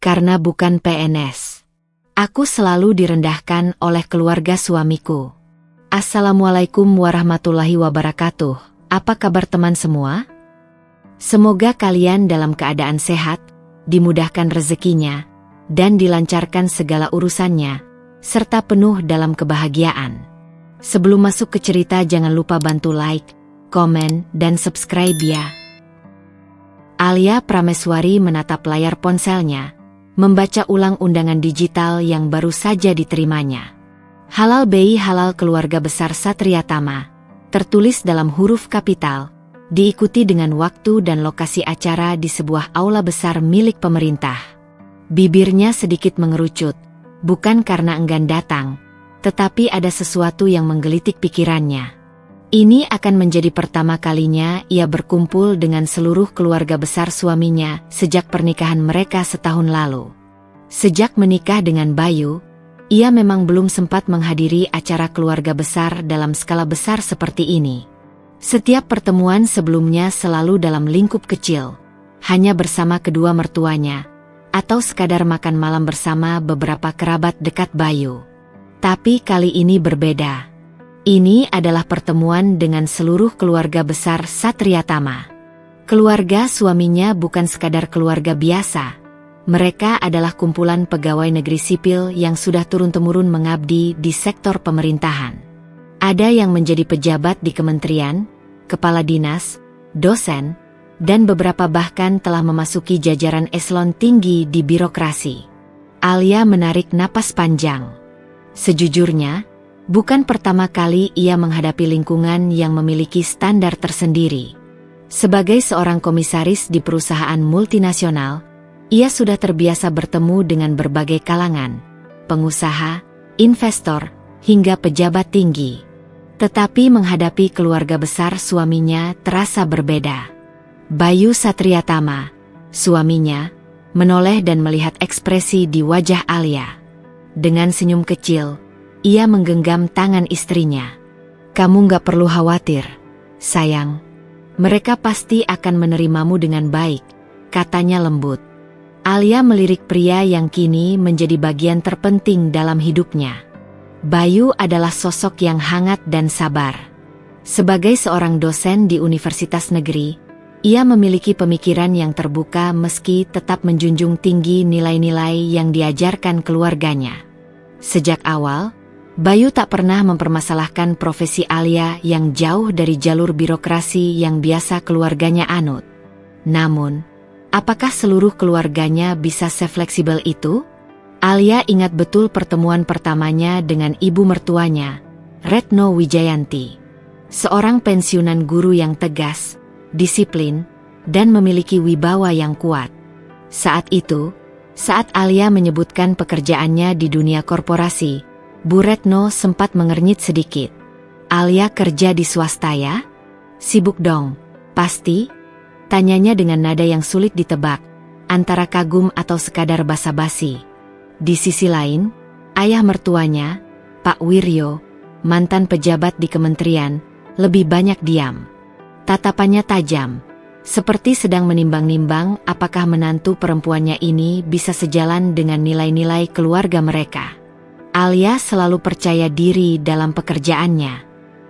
karena bukan PNS. Aku selalu direndahkan oleh keluarga suamiku. Assalamualaikum warahmatullahi wabarakatuh. Apa kabar teman semua? Semoga kalian dalam keadaan sehat, dimudahkan rezekinya, dan dilancarkan segala urusannya, serta penuh dalam kebahagiaan. Sebelum masuk ke cerita jangan lupa bantu like, komen, dan subscribe ya. Alia Prameswari menatap layar ponselnya, membaca ulang undangan digital yang baru saja diterimanya. Halal bayi halal keluarga besar Satria Tama, tertulis dalam huruf kapital, diikuti dengan waktu dan lokasi acara di sebuah aula besar milik pemerintah. Bibirnya sedikit mengerucut, bukan karena enggan datang, tetapi ada sesuatu yang menggelitik pikirannya. Ini akan menjadi pertama kalinya ia berkumpul dengan seluruh keluarga besar suaminya sejak pernikahan mereka setahun lalu. Sejak menikah dengan Bayu, ia memang belum sempat menghadiri acara keluarga besar dalam skala besar seperti ini. Setiap pertemuan sebelumnya selalu dalam lingkup kecil, hanya bersama kedua mertuanya, atau sekadar makan malam bersama beberapa kerabat dekat Bayu. Tapi kali ini berbeda. Ini adalah pertemuan dengan seluruh keluarga besar Satria Tama. Keluarga suaminya bukan sekadar keluarga biasa. Mereka adalah kumpulan pegawai negeri sipil yang sudah turun-temurun mengabdi di sektor pemerintahan. Ada yang menjadi pejabat di kementerian, kepala dinas, dosen, dan beberapa bahkan telah memasuki jajaran eselon tinggi di birokrasi. Alia menarik napas panjang. Sejujurnya, bukan pertama kali ia menghadapi lingkungan yang memiliki standar tersendiri. Sebagai seorang komisaris di perusahaan multinasional, ia sudah terbiasa bertemu dengan berbagai kalangan, pengusaha, investor, hingga pejabat tinggi. Tetapi menghadapi keluarga besar suaminya terasa berbeda. Bayu Satria Tama, suaminya, menoleh dan melihat ekspresi di wajah Alia. Dengan senyum kecil, ia menggenggam tangan istrinya. "Kamu gak perlu khawatir, sayang. Mereka pasti akan menerimamu dengan baik," katanya lembut. Alia melirik pria yang kini menjadi bagian terpenting dalam hidupnya. Bayu adalah sosok yang hangat dan sabar. Sebagai seorang dosen di universitas negeri, ia memiliki pemikiran yang terbuka meski tetap menjunjung tinggi nilai-nilai yang diajarkan keluarganya. Sejak awal, Bayu tak pernah mempermasalahkan profesi Alia yang jauh dari jalur birokrasi yang biasa keluarganya anut. Namun, apakah seluruh keluarganya bisa sefleksibel itu? Alia ingat betul pertemuan pertamanya dengan ibu mertuanya, Retno Wijayanti. Seorang pensiunan guru yang tegas, disiplin, dan memiliki wibawa yang kuat. Saat itu, saat Alia menyebutkan pekerjaannya di dunia korporasi, Bu Retno sempat mengernyit sedikit. "Alia kerja di swasta ya? Sibuk dong, pasti?" Tanyanya dengan nada yang sulit ditebak, antara kagum atau sekadar basa-basi. Di sisi lain, ayah mertuanya, Pak Wiryo, mantan pejabat di kementerian, lebih banyak diam. Tatapannya tajam, seperti sedang menimbang-nimbang apakah menantu perempuannya ini bisa sejalan dengan nilai-nilai keluarga mereka. Alia selalu percaya diri dalam pekerjaannya.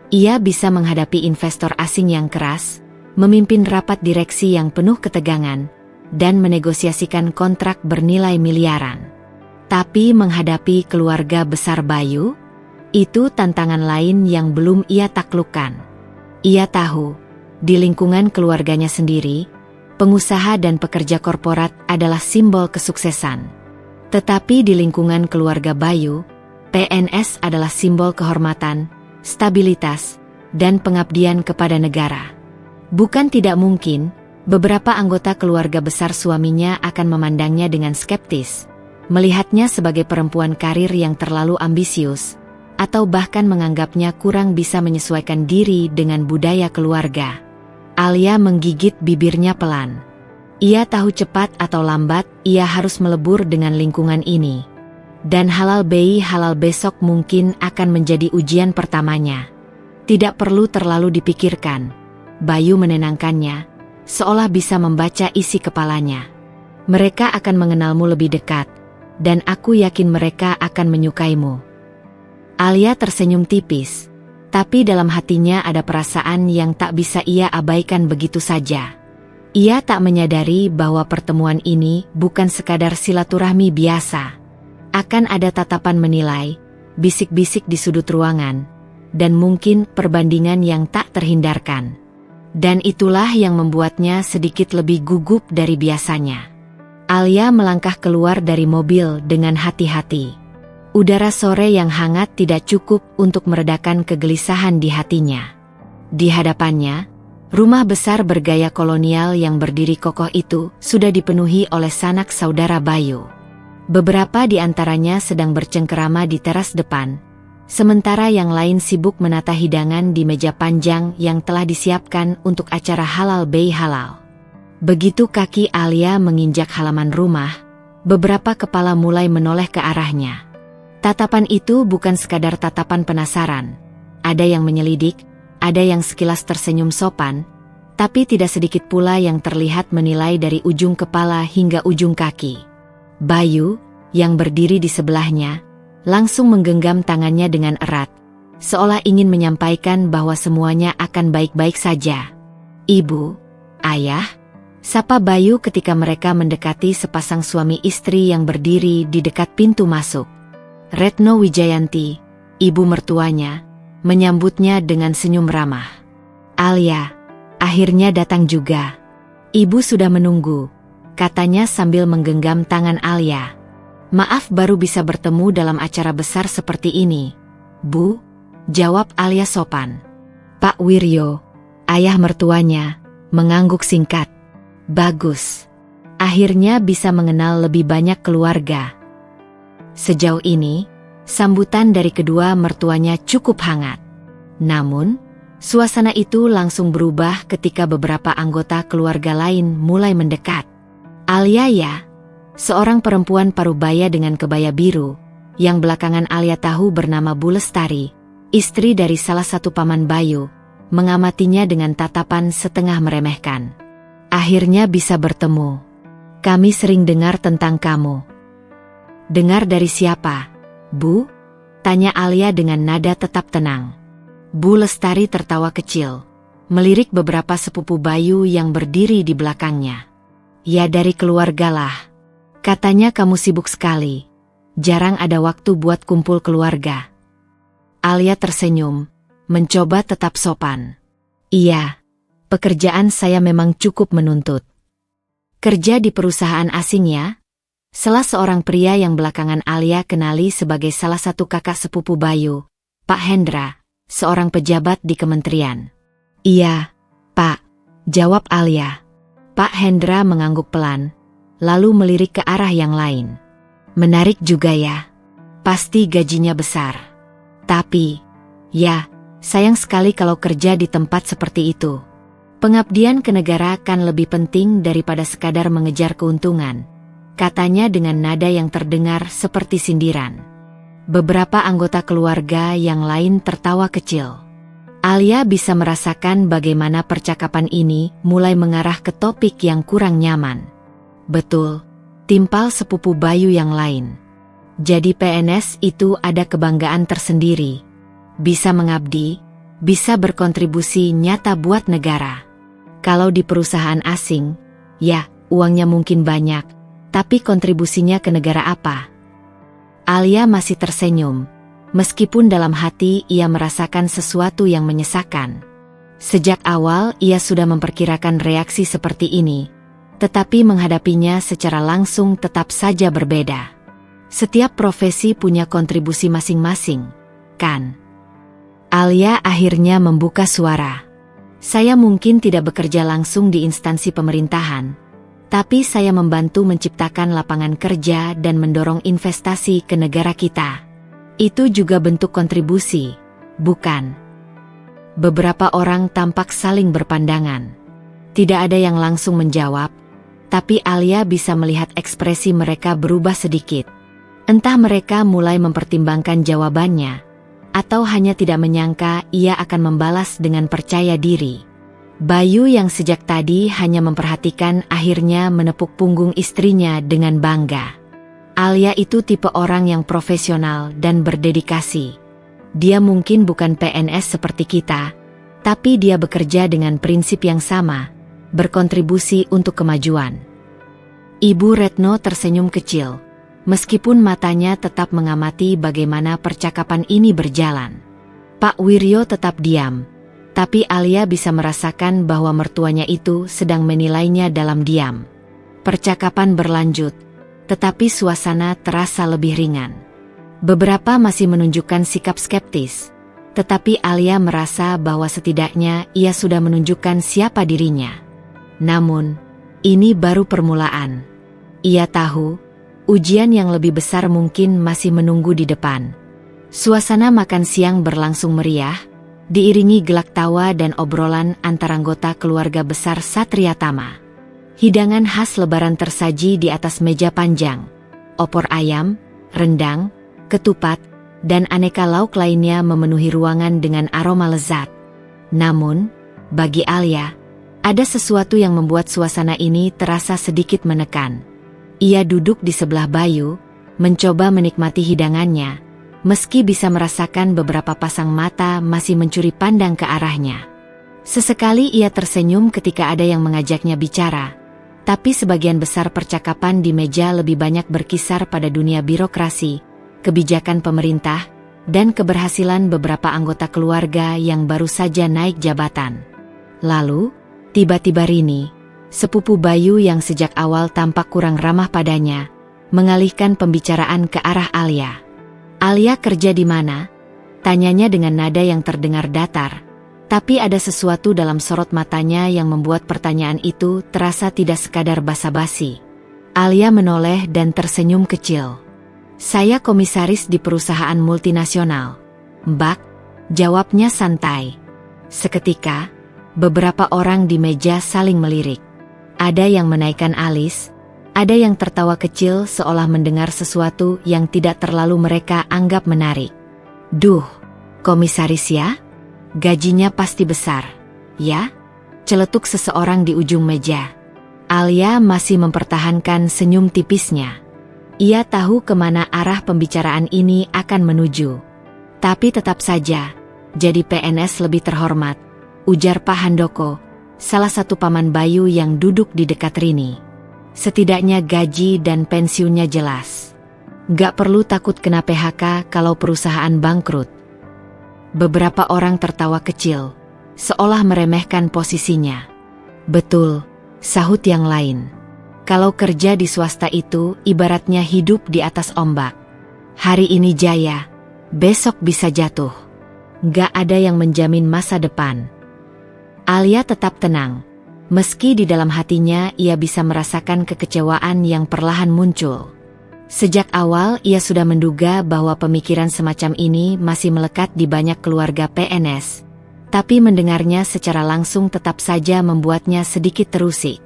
Ia bisa menghadapi investor asing yang keras, memimpin rapat direksi yang penuh ketegangan, dan menegosiasikan kontrak bernilai miliaran. Tapi menghadapi keluarga besar Bayu, itu tantangan lain yang belum ia taklukkan. Ia tahu, di lingkungan keluarganya sendiri, pengusaha dan pekerja korporat adalah simbol kesuksesan. Tetapi di lingkungan keluarga Bayu, PNS adalah simbol kehormatan, stabilitas, dan pengabdian kepada negara. Bukan tidak mungkin, beberapa anggota keluarga besar suaminya akan memandangnya dengan skeptis, melihatnya sebagai perempuan karir yang terlalu ambisius, atau bahkan menganggapnya kurang bisa menyesuaikan diri dengan budaya keluarga. Alia menggigit bibirnya pelan. Ia tahu cepat atau lambat ia harus melebur dengan lingkungan ini. Dan halal bayi halal besok mungkin akan menjadi ujian pertamanya. Tidak perlu terlalu dipikirkan. Bayu menenangkannya, seolah bisa membaca isi kepalanya. Mereka akan mengenalmu lebih dekat, dan aku yakin mereka akan menyukaimu. Alia tersenyum tipis, tapi dalam hatinya ada perasaan yang tak bisa ia abaikan begitu saja. Ia tak menyadari bahwa pertemuan ini bukan sekadar silaturahmi biasa. Akan ada tatapan menilai, bisik-bisik di sudut ruangan, dan mungkin perbandingan yang tak terhindarkan. Dan itulah yang membuatnya sedikit lebih gugup dari biasanya. Alia melangkah keluar dari mobil dengan hati-hati. Udara sore yang hangat tidak cukup untuk meredakan kegelisahan di hatinya. Di hadapannya, rumah besar bergaya kolonial yang berdiri kokoh itu sudah dipenuhi oleh sanak saudara Bayu. Beberapa di antaranya sedang bercengkerama di teras depan, sementara yang lain sibuk menata hidangan di meja panjang yang telah disiapkan untuk acara halal bei halal. Begitu kaki Alia menginjak halaman rumah, beberapa kepala mulai menoleh ke arahnya. Tatapan itu bukan sekadar tatapan penasaran. Ada yang menyelidik, ada yang sekilas tersenyum sopan, tapi tidak sedikit pula yang terlihat menilai dari ujung kepala hingga ujung kaki. Bayu, yang berdiri di sebelahnya, langsung menggenggam tangannya dengan erat, seolah ingin menyampaikan bahwa semuanya akan baik-baik saja. "Ibu, Ayah," sapa Bayu ketika mereka mendekati sepasang suami istri yang berdiri di dekat pintu masuk. Retno Wijayanti, ibu mertuanya, menyambutnya dengan senyum ramah. "Alia, akhirnya datang juga. Ibu sudah menunggu," katanya sambil menggenggam tangan Alia. "Maaf baru bisa bertemu dalam acara besar seperti ini, Bu," jawab Alia sopan. Pak Wiryo, ayah mertuanya, mengangguk singkat. "Bagus. Akhirnya bisa mengenal lebih banyak keluarga." Sejauh ini, sambutan dari kedua mertuanya cukup hangat. Namun, suasana itu langsung berubah ketika beberapa anggota keluarga lain mulai mendekat. Alia ya, seorang perempuan parubaya dengan kebaya biru, yang belakangan Alia tahu bernama Bu Lestari, istri dari salah satu paman Bayu, mengamatinya dengan tatapan setengah meremehkan. "Akhirnya bisa bertemu. Kami sering dengar tentang kamu." "Dengar dari siapa, Bu?" tanya Alia dengan nada tetap tenang. Bu Lestari tertawa kecil, melirik beberapa sepupu Bayu yang berdiri di belakangnya. "Ya dari keluargalah. Katanya kamu sibuk sekali. Jarang ada waktu buat kumpul keluarga." Alia tersenyum, mencoba tetap sopan. "Iya. Pekerjaan saya memang cukup menuntut." "Kerja di perusahaan asing ya?" salah seorang pria yang belakangan Alia kenali sebagai salah satu kakak sepupu Bayu, Pak Hendra, seorang pejabat di kementerian. "Iya, Pak," jawab Alia. Pak Hendra mengangguk pelan, lalu melirik ke arah yang lain. "Menarik juga ya. Pasti gajinya besar. Tapi, ya, sayang sekali kalau kerja di tempat seperti itu. Pengabdian ke negara kan lebih penting daripada sekadar mengejar keuntungan," katanya dengan nada yang terdengar seperti sindiran. Beberapa anggota keluarga yang lain tertawa kecil. Alia bisa merasakan bagaimana percakapan ini mulai mengarah ke topik yang kurang nyaman. "Betul," timpal sepupu Bayu yang lain. "Jadi PNS itu ada kebanggaan tersendiri. Bisa mengabdi, bisa berkontribusi nyata buat negara. Kalau di perusahaan asing, ya, uangnya mungkin banyak, tapi kontribusinya ke negara apa?" Alia masih tersenyum, meskipun dalam hati ia merasakan sesuatu yang menyesakan. Sejak awal ia sudah memperkirakan reaksi seperti ini, tetapi menghadapinya secara langsung tetap saja berbeda. Setiap profesi punya kontribusi masing-masing, kan? Alia akhirnya membuka suara. "Saya mungkin tidak bekerja langsung di instansi pemerintahan, tapi saya membantu menciptakan lapangan kerja dan mendorong investasi ke negara kita. Itu juga bentuk kontribusi, bukan?" Beberapa orang tampak saling berpandangan. Tidak ada yang langsung menjawab, tapi Alia bisa melihat ekspresi mereka berubah sedikit. Entah mereka mulai mempertimbangkan jawabannya, atau hanya tidak menyangka ia akan membalas dengan percaya diri. Bayu yang sejak tadi hanya memperhatikan akhirnya menepuk punggung istrinya dengan bangga. Alia itu tipe orang yang profesional dan berdedikasi. Dia mungkin bukan PNS seperti kita, tapi dia bekerja dengan prinsip yang sama, berkontribusi untuk kemajuan. Ibu Retno tersenyum kecil, meskipun matanya tetap mengamati bagaimana percakapan ini berjalan. Pak Wiryo tetap diam, tapi Alia bisa merasakan bahwa mertuanya itu sedang menilainya dalam diam. Percakapan berlanjut, tetapi suasana terasa lebih ringan. Beberapa masih menunjukkan sikap skeptis, tetapi Alia merasa bahwa setidaknya ia sudah menunjukkan siapa dirinya. Namun, ini baru permulaan. Ia tahu, ujian yang lebih besar mungkin masih menunggu di depan. Suasana makan siang berlangsung meriah, diiringi gelak tawa dan obrolan antara anggota keluarga besar Satria Tama. Hidangan khas lebaran tersaji di atas meja panjang. Opor ayam, rendang, ketupat, dan aneka lauk lainnya memenuhi ruangan dengan aroma lezat. Namun, bagi Alia, ada sesuatu yang membuat suasana ini terasa sedikit menekan. Ia duduk di sebelah Bayu, mencoba menikmati hidangannya, meski bisa merasakan beberapa pasang mata masih mencuri pandang ke arahnya. Sesekali ia tersenyum ketika ada yang mengajaknya bicara, tapi sebagian besar percakapan di meja lebih banyak berkisar pada dunia birokrasi, kebijakan pemerintah, dan keberhasilan beberapa anggota keluarga yang baru saja naik jabatan. Lalu, tiba-tiba Rini, sepupu Bayu yang sejak awal tampak kurang ramah padanya, mengalihkan pembicaraan ke arah Alia. "Alia kerja di mana?" tanyanya dengan nada yang terdengar datar, tapi ada sesuatu dalam sorot matanya yang membuat pertanyaan itu terasa tidak sekadar basa-basi. Alia menoleh dan tersenyum kecil. "Saya komisaris di perusahaan multinasional, Mbak," jawabnya santai. Seketika, beberapa orang di meja saling melirik. Ada yang menaikkan alis, ada yang tertawa kecil seolah mendengar sesuatu yang tidak terlalu mereka anggap menarik. "Duh, komisaris ya? Gajinya pasti besar, ya?" celetuk seseorang di ujung meja. Alia masih mempertahankan senyum tipisnya. Ia tahu kemana arah pembicaraan ini akan menuju. Tapi tetap saja, jadi PNS lebih terhormat, ujar Pak Handoko, salah satu paman Bayu yang duduk di dekat Rini. Setidaknya gaji dan pensiunnya jelas. Gak perlu takut kena PHK kalau perusahaan bangkrut. Beberapa orang tertawa kecil, seolah meremehkan posisinya. "Betul," sahut yang lain. "Kalau kerja di swasta itu ibaratnya hidup di atas ombak. Hari ini jaya, besok bisa jatuh. Gak ada yang menjamin masa depan." Alia tetap tenang, meski di dalam hatinya ia bisa merasakan kekecewaan yang perlahan muncul. Sejak awal ia sudah menduga bahwa pemikiran semacam ini masih melekat di banyak keluarga PNS, tapi mendengarnya secara langsung tetap saja membuatnya sedikit terusik.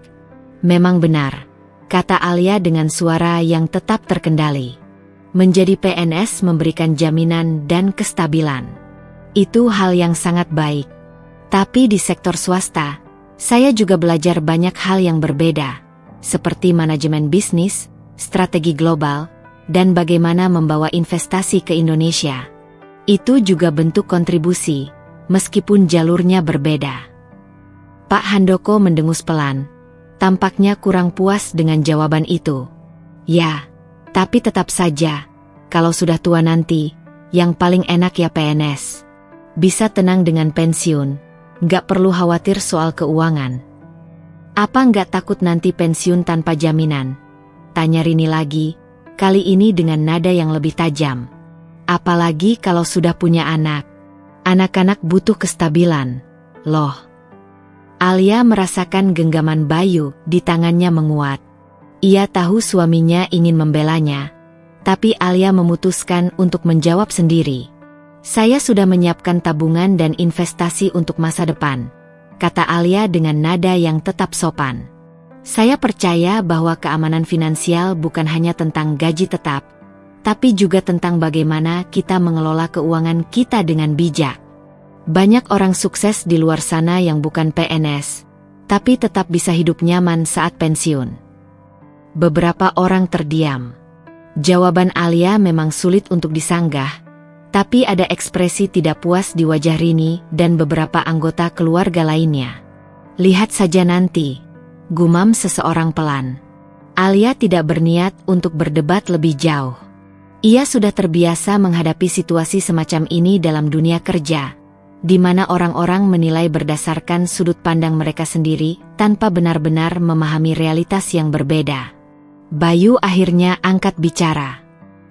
"Memang benar," kata Alia dengan suara yang tetap terkendali. "Menjadi PNS memberikan jaminan dan kestabilan. Itu hal yang sangat baik. Tapi di sektor swasta, saya juga belajar banyak hal yang berbeda, seperti manajemen bisnis, strategi global, dan bagaimana membawa investasi ke Indonesia. Itu juga bentuk kontribusi, meskipun jalurnya berbeda." Pak Handoko mendengus pelan, tampaknya kurang puas dengan jawaban itu. "Ya, tapi tetap saja, kalau sudah tua nanti, yang paling enak ya PNS. Bisa tenang dengan pensiun. Gak perlu khawatir soal keuangan." "Apa gak takut nanti pensiun tanpa jaminan?" tanya Rini lagi, kali ini dengan nada yang lebih tajam. "Apalagi kalau sudah punya anak. Anak-anak butuh kestabilan, loh." Alia merasakan genggaman Bayu di tangannya menguat. Ia tahu suaminya ingin membelanya, tapi Alia memutuskan untuk menjawab sendiri. "Saya sudah menyiapkan tabungan dan investasi untuk masa depan," kata Alia dengan nada yang tetap sopan. "Saya percaya bahwa keamanan finansial bukan hanya tentang gaji tetap, tapi juga tentang bagaimana kita mengelola keuangan kita dengan bijak." Banyak orang sukses di luar sana yang bukan PNS, tapi tetap bisa hidup nyaman saat pensiun. Beberapa orang terdiam. Jawaban Alia memang sulit untuk disanggah, tapi ada ekspresi tidak puas di wajah Rini dan beberapa anggota keluarga lainnya. Lihat saja nanti, gumam seseorang pelan. Alia tidak berniat untuk berdebat lebih jauh. Ia sudah terbiasa menghadapi situasi semacam ini dalam dunia kerja, di mana orang-orang menilai berdasarkan sudut pandang mereka sendiri tanpa benar-benar memahami realitas yang berbeda. Bayu akhirnya angkat bicara.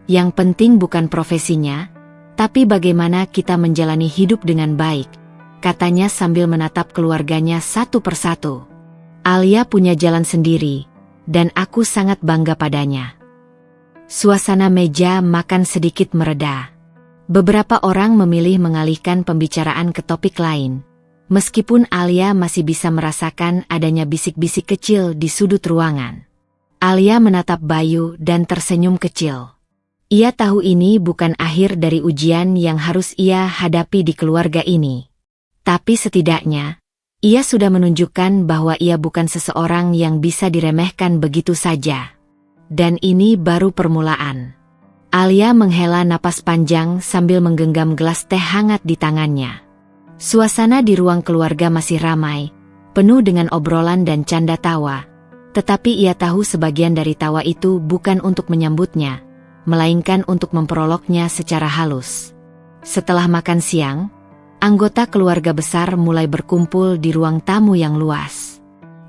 Yang penting bukan profesinya, tapi bagaimana kita menjalani hidup dengan baik, katanya sambil menatap keluarganya satu persatu. Alia punya jalan sendiri, dan aku sangat bangga padanya. Suasana meja makan sedikit mereda. Beberapa orang memilih mengalihkan pembicaraan ke topik lain, meskipun Alia masih bisa merasakan adanya bisik-bisik kecil di sudut ruangan. Alia menatap Bayu dan tersenyum kecil. Ia tahu ini bukan akhir dari ujian yang harus ia hadapi di keluarga ini. Tapi setidaknya, ia sudah menunjukkan bahwa ia bukan seseorang yang bisa diremehkan begitu saja. Dan ini baru permulaan. Alia menghela napas panjang sambil menggenggam gelas teh hangat di tangannya. Suasana di ruang keluarga masih ramai, penuh dengan obrolan dan canda tawa. Tetapi ia tahu sebagian dari tawa itu bukan untuk menyambutnya, melainkan untuk memperoloknya secara halus. Setelah makan siang, anggota keluarga besar mulai berkumpul di ruang tamu yang luas.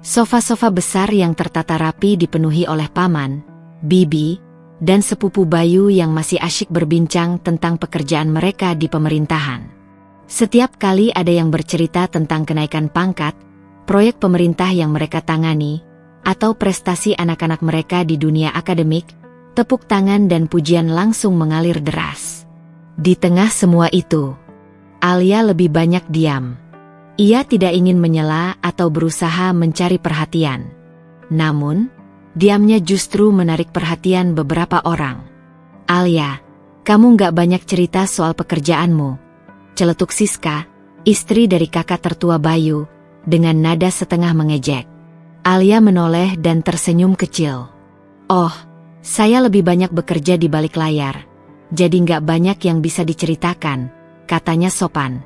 Sofa-sofa besar yang tertata rapi dipenuhi oleh paman, bibi, dan sepupu Bayu yang masih asyik berbincang tentang pekerjaan mereka di pemerintahan. Setiap kali ada yang bercerita tentang kenaikan pangkat, proyek pemerintah yang mereka tangani, atau prestasi anak-anak mereka di dunia akademik, tepuk tangan dan pujian langsung mengalir deras. Di tengah semua itu, Alia lebih banyak diam. Ia tidak ingin menyela atau berusaha mencari perhatian. Namun, diamnya justru menarik perhatian beberapa orang. Alia, kamu nggak banyak cerita soal pekerjaanmu, celetuk Siska, istri dari kakak tertua Bayu, dengan nada setengah mengejek. Alia menoleh dan tersenyum kecil. Oh, saya lebih banyak bekerja di balik layar, jadi nggak banyak yang bisa diceritakan, katanya sopan.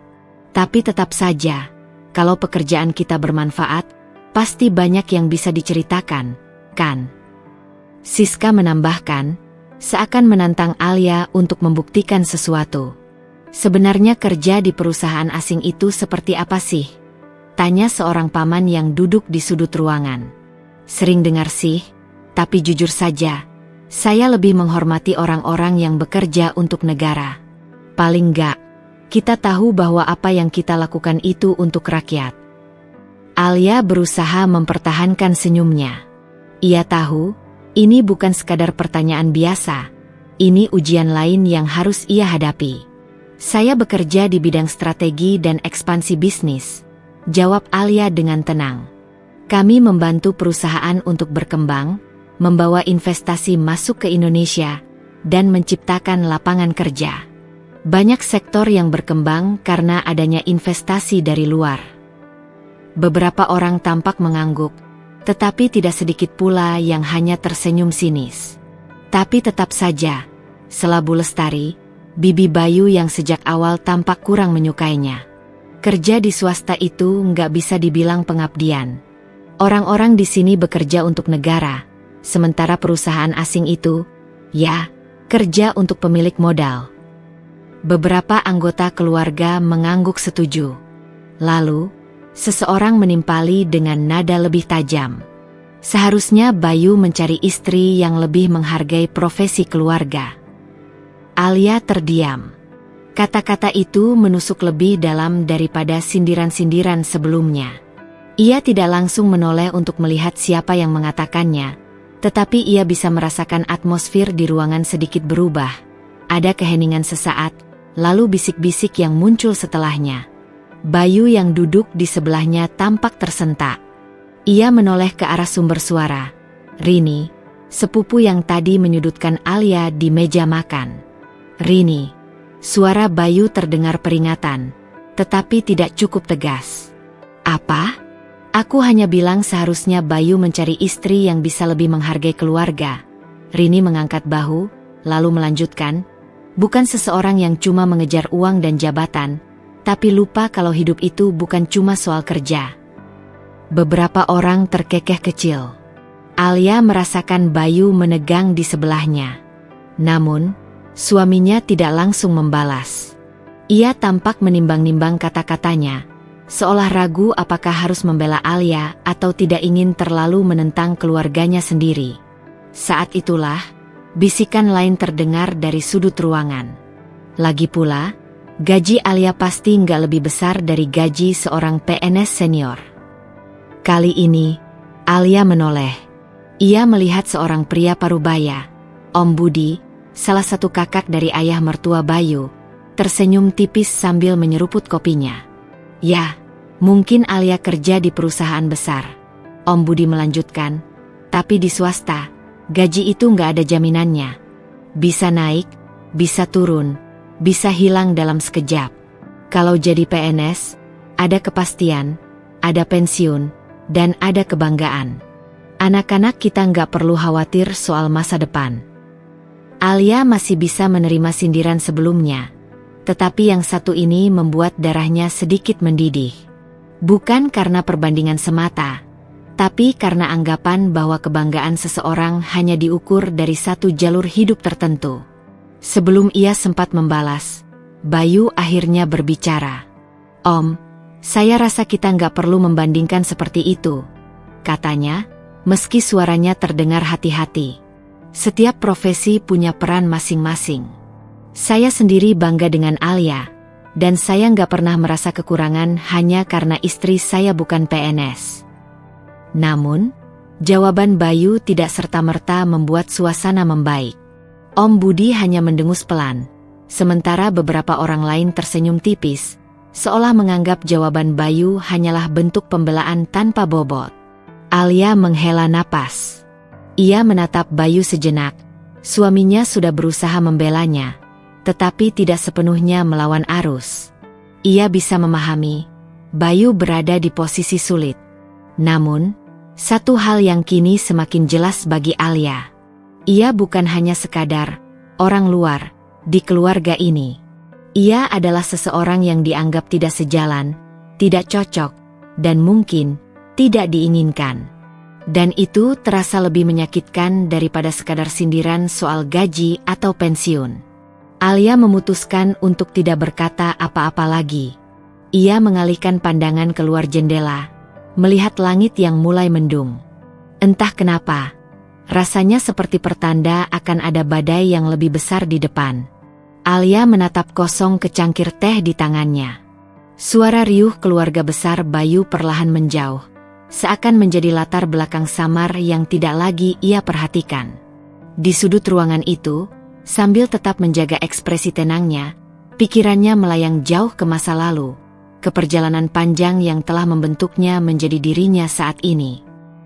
Tapi tetap saja, kalau pekerjaan kita bermanfaat, pasti banyak yang bisa diceritakan, kan? Siska menambahkan, seakan menantang Alia untuk membuktikan sesuatu. Sebenarnya kerja di perusahaan asing itu seperti apa sih? Tanya seorang paman yang duduk di sudut ruangan. Sering dengar sih, tapi jujur saja, saya lebih menghormati orang-orang yang bekerja untuk negara. Paling enggak, kita tahu bahwa apa yang kita lakukan itu untuk rakyat. Alia berusaha mempertahankan senyumnya. Ia tahu, ini bukan sekadar pertanyaan biasa, ini ujian lain yang harus ia hadapi. Saya bekerja di bidang strategi dan ekspansi bisnis, jawab Alia dengan tenang. Kami membantu perusahaan untuk berkembang, membawa investasi masuk ke Indonesia, dan menciptakan lapangan kerja. Banyak sektor yang berkembang karena adanya investasi dari luar. Beberapa orang tampak mengangguk, tetapi tidak sedikit pula yang hanya tersenyum sinis. Tapi tetap saja, selabu Lestari, bibi Bayu yang sejak awal tampak kurang menyukainya. Kerja di swasta itu nggak bisa dibilang pengabdian. Orang-orang di sini bekerja untuk negara, sementara perusahaan asing itu, ya, kerja untuk pemilik modal. Beberapa anggota keluarga mengangguk setuju. Lalu, seseorang menimpali dengan nada lebih tajam. Seharusnya Bayu mencari istri yang lebih menghargai profesi keluarga. Alia terdiam. Kata-kata itu menusuk lebih dalam daripada sindiran-sindiran sebelumnya. Ia tidak langsung menoleh untuk melihat siapa yang mengatakannya, tetapi ia bisa merasakan atmosfer di ruangan sedikit berubah. Ada keheningan sesaat, lalu bisik-bisik yang muncul setelahnya. Bayu yang duduk di sebelahnya tampak tersentak. Ia menoleh ke arah sumber suara. Rini, sepupu yang tadi menyudutkan Alia di meja makan. Rini, suara Bayu terdengar peringatan, tetapi tidak cukup tegas. Apa? Aku hanya bilang seharusnya Bayu mencari istri yang bisa lebih menghargai keluarga. Rini mengangkat bahu, lalu melanjutkan, bukan seseorang yang cuma mengejar uang dan jabatan, tapi lupa kalau hidup itu bukan cuma soal kerja. Beberapa orang terkekeh kecil. Alia merasakan Bayu menegang di sebelahnya. Namun, suaminya tidak langsung membalas. Ia tampak menimbang-nimbang kata-katanya, seolah ragu apakah harus membela Alia atau tidak ingin terlalu menentang keluarganya sendiri. Saat itulah, bisikan lain terdengar dari sudut ruangan. Lagi pula, gaji Alia pasti nggak lebih besar dari gaji seorang PNS senior. Kali ini, Alia menoleh. Ia melihat seorang pria parubaya, Om Budi, salah satu kakak dari ayah mertua Bayu, tersenyum tipis sambil menyeruput kopinya. Ya, mungkin Alia kerja di perusahaan besar. Om Budi melanjutkan, tapi di swasta, gaji itu nggak ada jaminannya. Bisa naik, bisa turun, bisa hilang dalam sekejap. Kalau jadi PNS, ada kepastian, ada pensiun, dan ada kebanggaan. Anak-anak kita nggak perlu khawatir soal masa depan. Alia masih bisa menerima sindiran sebelumnya, tetapi yang satu ini membuat darahnya sedikit mendidih. Bukan karena perbandingan semata, tapi karena anggapan bahwa kebanggaan seseorang hanya diukur dari satu jalur hidup tertentu. Sebelum ia sempat membalas, Bayu akhirnya berbicara. Om, saya rasa kita nggak perlu membandingkan seperti itu, katanya, meski suaranya terdengar hati-hati. Setiap profesi punya peran masing-masing. Saya sendiri bangga dengan Alia, dan saya nggak pernah merasa kekurangan hanya karena istri saya bukan PNS. Namun, jawaban Bayu tidak serta-merta membuat suasana membaik. Om Budi hanya mendengus pelan, sementara beberapa orang lain tersenyum tipis, seolah menganggap jawaban Bayu hanyalah bentuk pembelaan tanpa bobot. Alia menghela napas. Ia menatap Bayu sejenak. Suaminya sudah berusaha membelanya, tetapi tidak sepenuhnya melawan arus. Ia bisa memahami, Bayu berada di posisi sulit. Namun, satu hal yang kini semakin jelas bagi Alia. Ia bukan hanya sekadar orang luar di keluarga ini. Ia adalah seseorang yang dianggap tidak sejalan, tidak cocok, dan mungkin tidak diinginkan. Dan itu terasa lebih menyakitkan daripada sekadar sindiran soal gaji atau pensiun. Alia memutuskan untuk tidak berkata apa-apa lagi. Ia mengalihkan pandangan keluar jendela, melihat langit yang mulai mendung. Entah kenapa, rasanya seperti pertanda akan ada badai yang lebih besar di depan. Alia menatap kosong ke cangkir teh di tangannya. Suara riuh keluarga besar Bayu perlahan menjauh, seakan menjadi latar belakang samar yang tidak lagi ia perhatikan. Di sudut ruangan itu, sambil tetap menjaga ekspresi tenangnya, pikirannya melayang jauh ke masa lalu, ke perjalanan panjang yang telah membentuknya menjadi dirinya saat ini.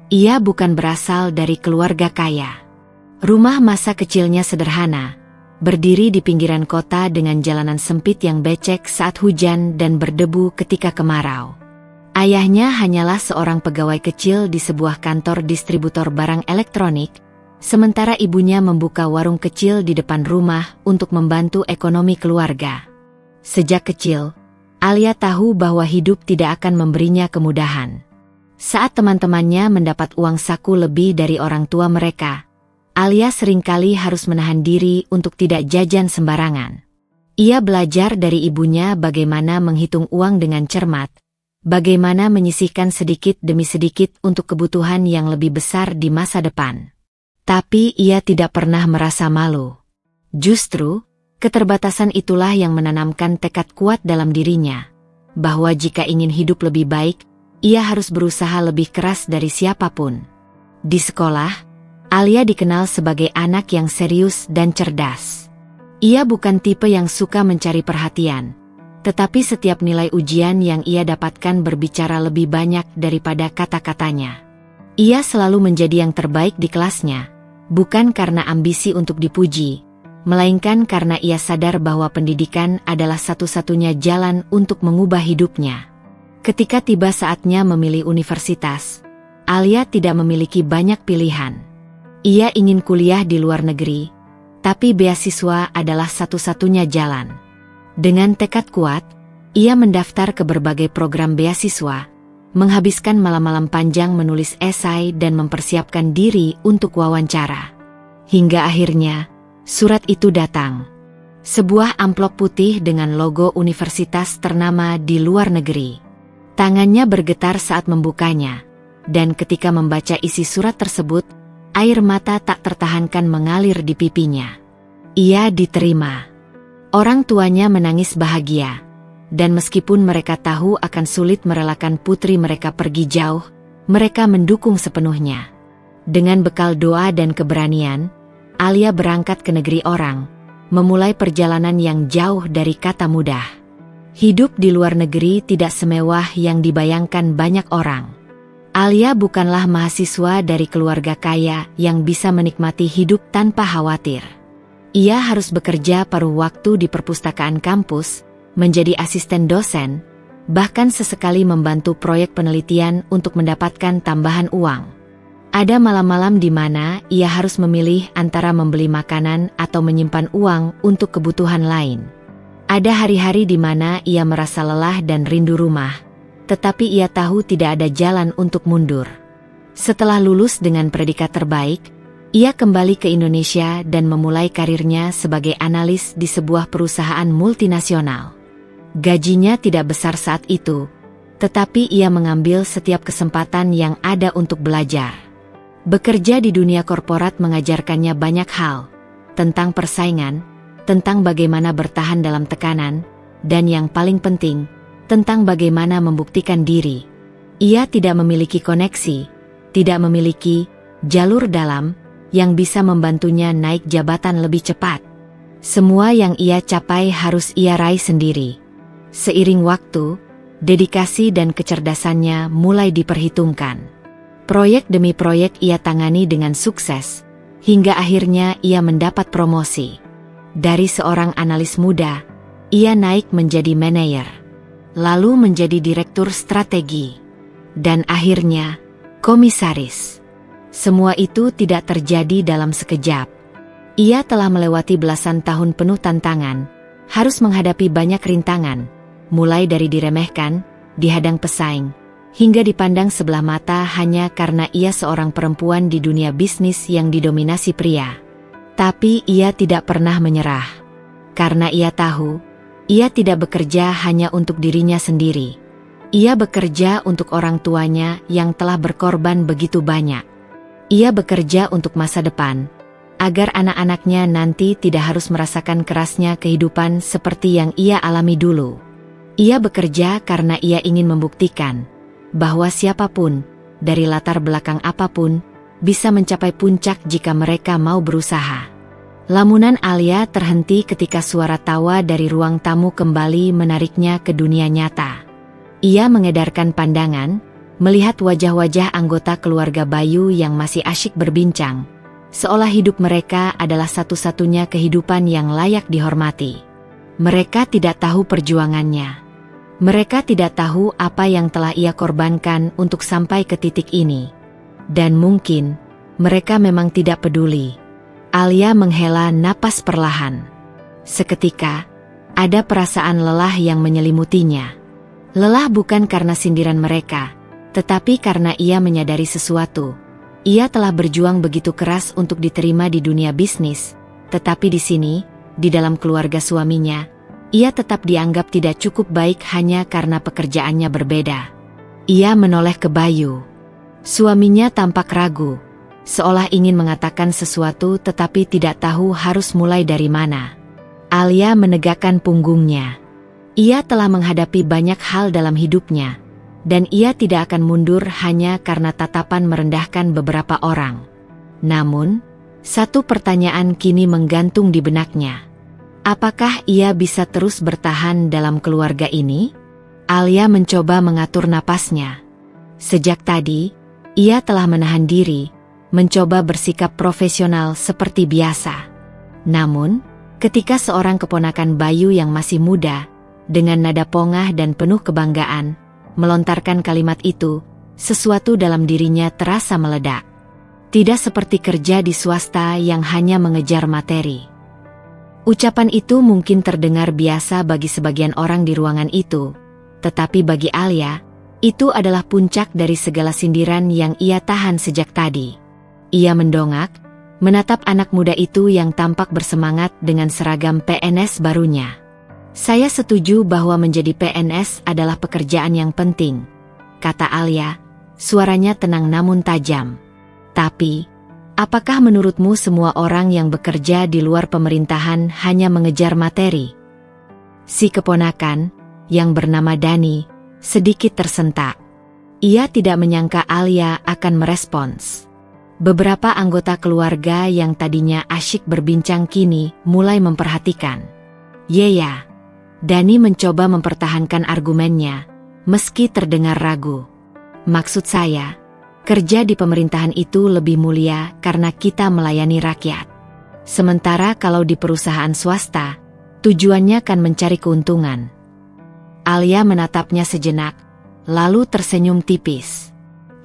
Ia bukan berasal dari keluarga kaya. Rumah masa kecilnya sederhana, berdiri di pinggiran kota dengan jalanan sempit yang becek saat hujan dan berdebu ketika kemarau. Ayahnya hanyalah seorang pegawai kecil di sebuah kantor distributor barang elektronik, sementara ibunya membuka warung kecil di depan rumah untuk membantu ekonomi keluarga. Sejak kecil, Alia tahu bahwa hidup tidak akan memberinya kemudahan. Saat teman-temannya mendapat uang saku lebih dari orang tua mereka, Alia seringkali harus menahan diri untuk tidak jajan sembarangan. Ia belajar dari ibunya bagaimana menghitung uang dengan cermat, bagaimana menyisihkan sedikit demi sedikit untuk kebutuhan yang lebih besar di masa depan. Tapi ia tidak pernah merasa malu. Justru, keterbatasan itulah yang menanamkan tekad kuat dalam dirinya, bahwa jika ingin hidup lebih baik, ia harus berusaha lebih keras dari siapapun. Di sekolah, Alia dikenal sebagai anak yang serius dan cerdas. Ia bukan tipe yang suka mencari perhatian, tetapi setiap nilai ujian yang ia dapatkan berbicara lebih banyak daripada kata-katanya. Ia selalu menjadi yang terbaik di kelasnya, bukan karena ambisi untuk dipuji, melainkan karena ia sadar bahwa pendidikan adalah satu-satunya jalan untuk mengubah hidupnya. Ketika tiba saatnya memilih universitas, Alia tidak memiliki banyak pilihan. Ia ingin kuliah di luar negeri, tapi beasiswa adalah satu-satunya jalan. Dengan tekad kuat, ia mendaftar ke berbagai program beasiswa, menghabiskan malam-malam panjang menulis esai dan mempersiapkan diri untuk wawancara. Hingga akhirnya, surat itu datang. Sebuah amplop putih dengan logo universitas ternama di luar negeri. Tangannya bergetar saat membukanya, dan ketika membaca isi surat tersebut, air mata tak tertahankan mengalir di pipinya. Ia diterima. Orang tuanya menangis bahagia, dan meskipun mereka tahu akan sulit merelakan putri mereka pergi jauh, mereka mendukung sepenuhnya. Dengan bekal doa dan keberanian, Alia berangkat ke negeri orang, memulai perjalanan yang jauh dari kata mudah. Hidup di luar negeri tidak semewah yang dibayangkan banyak orang. Alia bukanlah mahasiswa dari keluarga kaya yang bisa menikmati hidup tanpa khawatir. Ia harus bekerja paruh waktu di perpustakaan kampus, menjadi asisten dosen, bahkan sesekali membantu proyek penelitian untuk mendapatkan tambahan uang. Ada malam-malam di mana ia harus memilih antara membeli makanan atau menyimpan uang untuk kebutuhan lain. Ada hari-hari di mana ia merasa lelah dan rindu rumah, tetapi ia tahu tidak ada jalan untuk mundur. Setelah lulus dengan predikat terbaik, ia kembali ke Indonesia dan memulai karirnya sebagai analis di sebuah perusahaan multinasional. Gajinya tidak besar saat itu, tetapi ia mengambil setiap kesempatan yang ada untuk belajar. Bekerja di dunia korporat mengajarkannya banyak hal, tentang persaingan, tentang bagaimana bertahan dalam tekanan, dan yang paling penting, tentang bagaimana membuktikan diri. Ia tidak memiliki koneksi, tidak memiliki jalur dalam yang bisa membantunya naik jabatan lebih cepat. Semua yang ia capai harus ia raih sendiri. Seiring waktu, dedikasi dan kecerdasannya mulai diperhitungkan. Proyek demi proyek ia tangani dengan sukses, hingga akhirnya ia mendapat promosi. Dari seorang analis muda, ia naik menjadi manajer, lalu menjadi direktur strategi, dan akhirnya komisaris. Semua itu tidak terjadi dalam sekejap. Ia telah melewati belasan tahun penuh tantangan, harus menghadapi banyak rintangan, mulai dari diremehkan, dihadang pesaing, hingga dipandang sebelah mata hanya karena ia seorang perempuan di dunia bisnis yang didominasi pria. Tapi ia tidak pernah menyerah. Karena ia tahu, ia tidak bekerja hanya untuk dirinya sendiri. Ia bekerja untuk orang tuanya yang telah berkorban begitu banyak. Ia bekerja untuk masa depan, agar anak-anaknya nanti tidak harus merasakan kerasnya kehidupan seperti yang ia alami dulu. Ia bekerja karena ia ingin membuktikan bahwa siapapun, dari latar belakang apapun, bisa mencapai puncak jika mereka mau berusaha. Lamunan Alia terhenti ketika suara tawa dari ruang tamu kembali menariknya ke dunia nyata. Ia mengedarkan pandangan, melihat wajah-wajah anggota keluarga Bayu yang masih asyik berbincang, seolah hidup mereka adalah satu-satunya kehidupan yang layak dihormati. Mereka tidak tahu perjuangannya. Mereka tidak tahu apa yang telah ia korbankan untuk sampai ke titik ini. Dan mungkin, mereka memang tidak peduli. Alia menghela napas perlahan. Seketika, ada perasaan lelah yang menyelimutinya. Lelah bukan karena sindiran mereka, tetapi karena ia menyadari sesuatu. Ia telah berjuang begitu keras untuk diterima di dunia bisnis, tetapi di sini, di dalam keluarga suaminya, ia tetap dianggap tidak cukup baik hanya karena pekerjaannya berbeda. Ia menoleh ke Bayu. Suaminya tampak ragu, seolah ingin mengatakan sesuatu tetapi tidak tahu harus mulai dari mana. Alia menegakkan punggungnya. Ia telah menghadapi banyak hal dalam hidupnya, dan ia tidak akan mundur hanya karena tatapan merendahkan beberapa orang. Namun, satu pertanyaan kini menggantung di benaknya. Apakah ia bisa terus bertahan dalam keluarga ini? Alia mencoba mengatur napasnya. Sejak tadi, ia telah menahan diri, mencoba bersikap profesional seperti biasa. Namun, Ketika seorang keponakan Bayu yang masih muda, dengan nada pongah dan penuh kebanggaan, melontarkan kalimat itu, sesuatu dalam dirinya terasa meledak. Tidak seperti kerja di swasta yang hanya mengejar materi. Ucapan itu mungkin terdengar biasa bagi sebagian orang di ruangan itu, tetapi bagi Alia, itu adalah puncak dari segala sindiran yang ia tahan sejak tadi. Ia mendongak, menatap anak muda itu yang tampak bersemangat dengan seragam PNS barunya. Saya setuju bahwa menjadi PNS adalah pekerjaan yang penting, kata Alia, suaranya tenang namun tajam. Tapi, apakah menurutmu semua orang yang bekerja di luar pemerintahan hanya mengejar materi? Si keponakan, yang bernama Dani, sedikit tersentak. Ia tidak menyangka Alia akan merespons. Beberapa anggota keluarga yang tadinya asyik berbincang kini mulai memperhatikan. Ya, Dani mencoba mempertahankan argumennya, meski terdengar ragu. Maksud saya, kerja di pemerintahan itu lebih mulia karena kita melayani rakyat. Sementara kalau di perusahaan swasta, tujuannya kan mencari keuntungan. Alia menatapnya sejenak, lalu tersenyum tipis.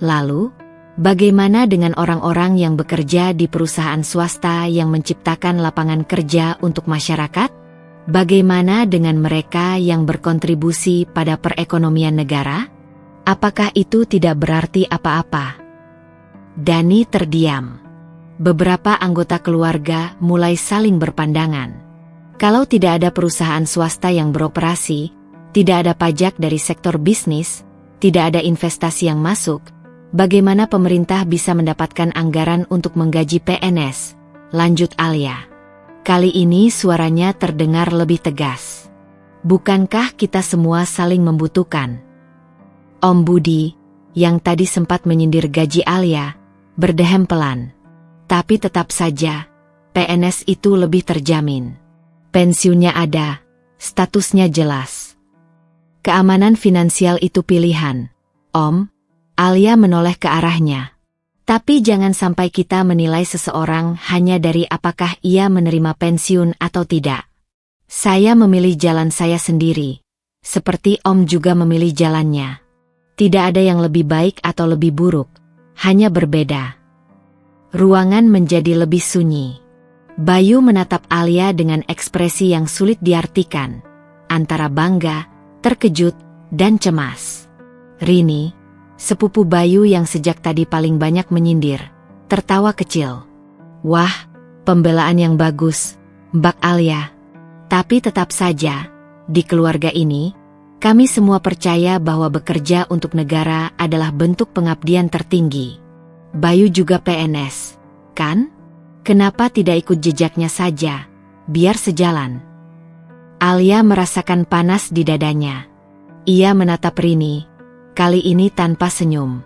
Lalu, bagaimana dengan orang-orang yang bekerja di perusahaan swasta yang menciptakan lapangan kerja untuk masyarakat? Bagaimana dengan mereka yang berkontribusi pada perekonomian negara? Apakah itu tidak berarti apa-apa? Dani terdiam. Beberapa anggota keluarga mulai saling berpandangan. Kalau tidak ada perusahaan swasta yang beroperasi, tidak ada pajak dari sektor bisnis, tidak ada investasi yang masuk, bagaimana pemerintah bisa mendapatkan anggaran untuk menggaji PNS? Lanjut Alia. Kali ini suaranya terdengar lebih tegas. Bukankah kita semua saling membutuhkan? Om Budi, yang tadi sempat menyindir gaji Alia, berdehem pelan. Tapi tetap saja, PNS itu lebih terjamin. Pensiunnya ada, statusnya jelas. Keamanan finansial itu pilihan. Om, Alia menoleh ke arahnya. Tapi jangan sampai kita menilai seseorang hanya dari apakah ia menerima pensiun atau tidak. Saya memilih jalan saya sendiri. Seperti Om juga memilih jalannya. Tidak ada yang lebih baik atau lebih buruk, hanya berbeda. Ruangan menjadi lebih sunyi. Bayu menatap Alia dengan ekspresi yang sulit diartikan, antara bangga, terkejut, dan cemas. Rini, sepupu Bayu yang sejak tadi paling banyak menyindir, tertawa kecil. Wah, pembelaan yang bagus, Mbak Alia. Tapi tetap saja, di keluarga ini, kami semua percaya bahwa bekerja untuk negara adalah bentuk pengabdian tertinggi. Bayu juga PNS, kan? Kenapa tidak ikut jejaknya saja, biar sejalan? Alia merasakan panas di dadanya. Ia menatap Rini, kali ini tanpa senyum.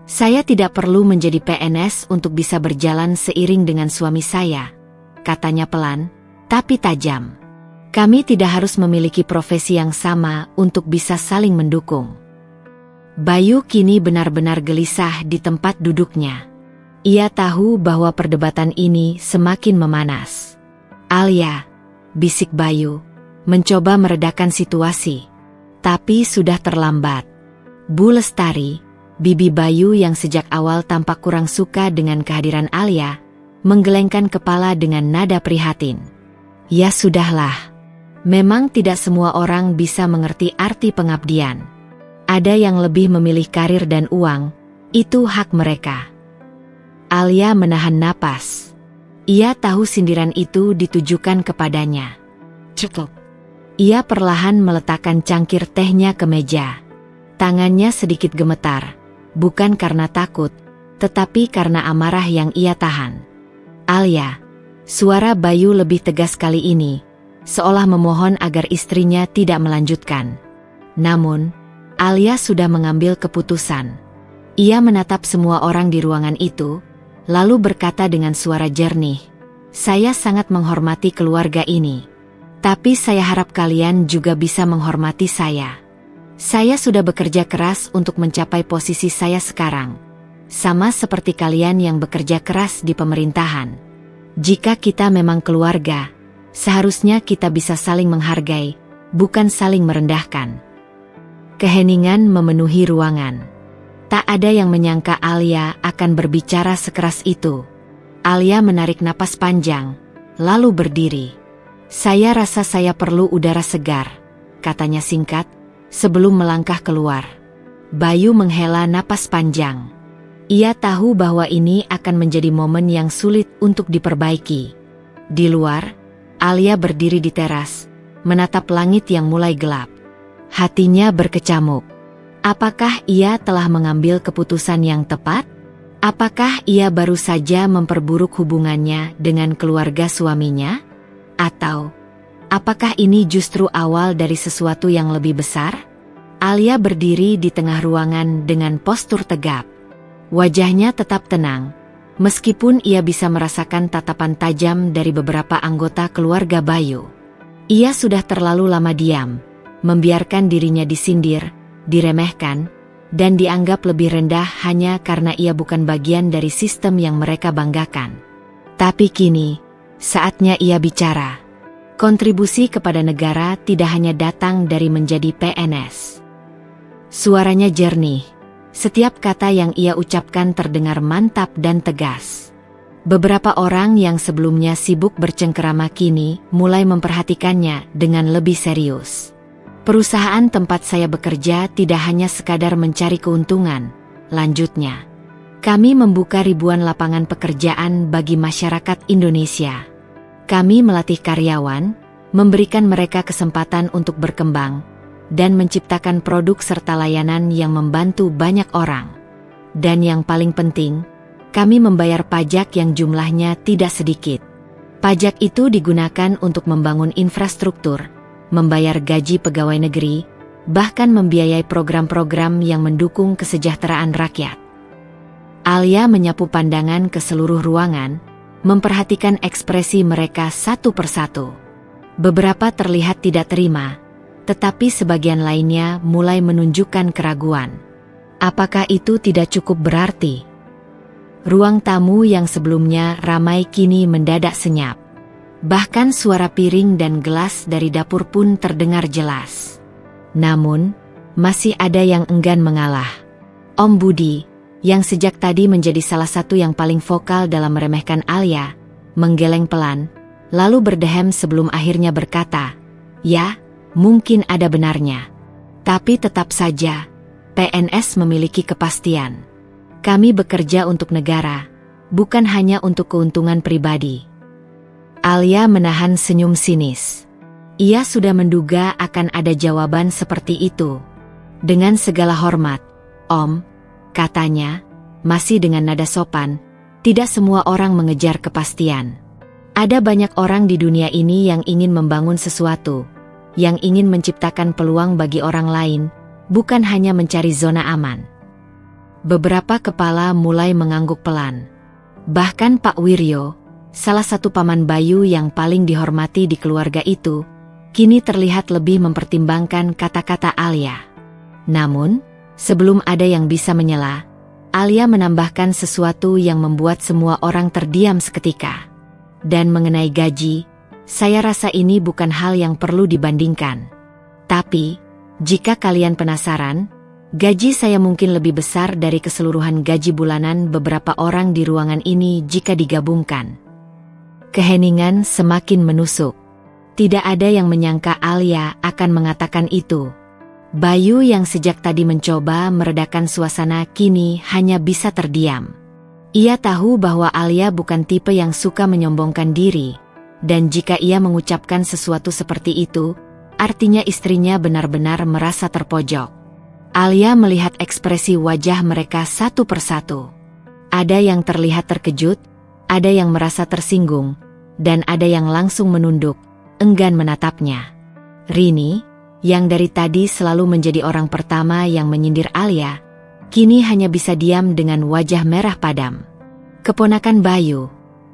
Saya tidak perlu menjadi PNS untuk bisa berjalan seiring dengan suami saya, katanya pelan, tapi tajam. Kami tidak harus memiliki profesi yang sama untuk bisa saling mendukung. Bayu kini benar-benar gelisah di tempat duduknya. Ia tahu bahwa perdebatan ini semakin memanas. Alia, bisik Bayu, mencoba meredakan situasi. Tapi sudah terlambat. Bu Lestari, bibi Bayu yang sejak awal tampak kurang suka dengan kehadiran Alia, menggelengkan kepala dengan nada prihatin. Ya sudahlah. Memang tidak semua orang bisa mengerti arti pengabdian. Ada yang lebih memilih karir dan uang, itu hak mereka. Alia menahan napas. Ia tahu sindiran itu ditujukan kepadanya. Cukup. Ia perlahan meletakkan cangkir tehnya ke meja. Tangannya sedikit gemetar, bukan karena takut, tetapi karena amarah yang ia tahan. Alia, suara Bayu lebih tegas kali ini, seolah memohon agar istrinya tidak melanjutkan. Namun, Alia sudah mengambil keputusan. Ia menatap semua orang di ruangan itu, lalu berkata dengan suara jernih, "Saya sangat menghormati keluarga ini. Tapi saya harap kalian juga bisa menghormati saya. Saya sudah bekerja keras untuk mencapai posisi saya sekarang. Sama seperti kalian yang bekerja keras di pemerintahan. Jika kita memang keluarga, Seharusnya kita bisa saling menghargai, bukan saling merendahkan. Keheningan memenuhi ruangan. Tak ada yang menyangka Alia akan berbicara sekeras itu. Alia menarik napas panjang, lalu berdiri. Saya rasa saya perlu udara segar, katanya singkat, sebelum melangkah keluar. Bayu menghela napas panjang. Ia tahu bahwa ini akan menjadi momen yang sulit untuk diperbaiki. Di luar, Alia berdiri di teras, menatap langit yang mulai gelap. Hatinya berkecamuk. Apakah ia telah mengambil keputusan yang tepat? Apakah ia baru saja memperburuk hubungannya dengan keluarga suaminya? Atau, apakah ini justru awal dari sesuatu yang lebih besar? Alia berdiri di tengah ruangan dengan postur tegap. Wajahnya tetap tenang, meskipun ia bisa merasakan tatapan tajam dari beberapa anggota keluarga Bayu. Ia sudah terlalu lama diam, membiarkan dirinya disindir, diremehkan, dan dianggap lebih rendah hanya karena ia bukan bagian dari sistem yang mereka banggakan. Tapi kini, saatnya ia bicara. Kontribusi kepada negara tidak hanya datang dari menjadi PNS. Suaranya jernih. Setiap kata yang ia ucapkan terdengar mantap dan tegas. Beberapa orang yang sebelumnya sibuk bercengkerama kini mulai memperhatikannya dengan lebih serius. Perusahaan tempat saya bekerja tidak hanya sekadar mencari keuntungan, lanjutnya. Kami membuka ribuan lapangan pekerjaan bagi masyarakat Indonesia. Kami melatih karyawan, memberikan mereka kesempatan untuk berkembang, dan menciptakan produk serta layanan yang membantu banyak orang. Dan yang paling penting, kami membayar pajak yang jumlahnya tidak sedikit. Pajak itu digunakan untuk membangun infrastruktur, membayar gaji pegawai negeri, bahkan membiayai program-program yang mendukung kesejahteraan rakyat. Alia menyapu pandangan ke seluruh ruangan, memperhatikan ekspresi mereka satu persatu. Beberapa terlihat tidak terima, tetapi sebagian lainnya mulai menunjukkan keraguan. Apakah itu tidak cukup berarti? Ruang tamu yang sebelumnya ramai kini mendadak senyap. Bahkan suara piring dan gelas dari dapur pun terdengar jelas. Namun, masih ada yang enggan mengalah. Om Budi, yang sejak tadi menjadi salah satu yang paling vokal dalam meremehkan Alia, menggeleng pelan, lalu berdehem sebelum akhirnya berkata, "Ya, mungkin ada benarnya. Tapi tetap saja, PNS memiliki kepastian. Kami bekerja untuk negara, bukan hanya untuk keuntungan pribadi." Alia menahan senyum sinis. Ia sudah menduga akan ada jawaban seperti itu. Dengan segala hormat, "Om," katanya, masih dengan nada sopan, "tidak semua orang mengejar kepastian. Ada banyak orang di dunia ini yang ingin membangun sesuatu, yang ingin menciptakan peluang bagi orang lain, bukan hanya mencari zona aman." Beberapa kepala mulai mengangguk pelan. Bahkan Pak Wiryo, salah satu paman Bayu yang paling dihormati di keluarga itu, kini terlihat lebih mempertimbangkan kata-kata Alia. Namun, sebelum ada yang bisa menyela, Alia menambahkan sesuatu yang membuat semua orang terdiam seketika. Dan mengenai gaji, saya rasa ini bukan hal yang perlu dibandingkan. Tapi, jika kalian penasaran, gaji saya mungkin lebih besar dari keseluruhan gaji bulanan beberapa orang di ruangan ini jika digabungkan. Keheningan semakin menusuk. Tidak ada yang menyangka Alia akan mengatakan itu. Bayu yang sejak tadi mencoba meredakan suasana kini hanya bisa terdiam. Ia tahu bahwa Alia bukan tipe yang suka menyombongkan diri, dan jika ia mengucapkan sesuatu seperti itu, artinya istrinya benar-benar merasa terpojok. Alia melihat ekspresi wajah mereka satu persatu. Ada yang terlihat terkejut, ada yang merasa tersinggung, dan ada yang langsung menunduk, enggan menatapnya. Rini, yang dari tadi selalu menjadi orang pertama yang menyindir Alia, kini hanya bisa diam dengan wajah merah padam. Keponakan Bayu,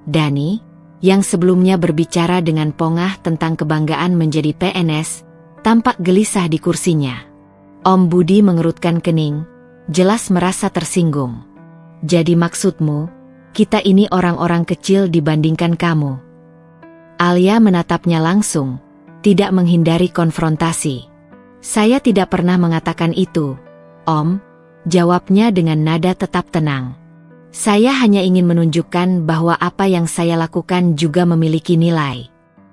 Dani, yang sebelumnya berbicara dengan pongah tentang kebanggaan menjadi PNS, tampak gelisah di kursinya. Om Budi mengerutkan kening, jelas merasa tersinggung. "Jadi maksudmu, kita ini orang-orang kecil dibandingkan kamu?" Alia menatapnya langsung, tidak menghindari konfrontasi. Saya tidak pernah mengatakan itu, Om, jawabnya dengan nada tetap tenang. Saya hanya ingin menunjukkan bahwa apa yang saya lakukan juga memiliki nilai.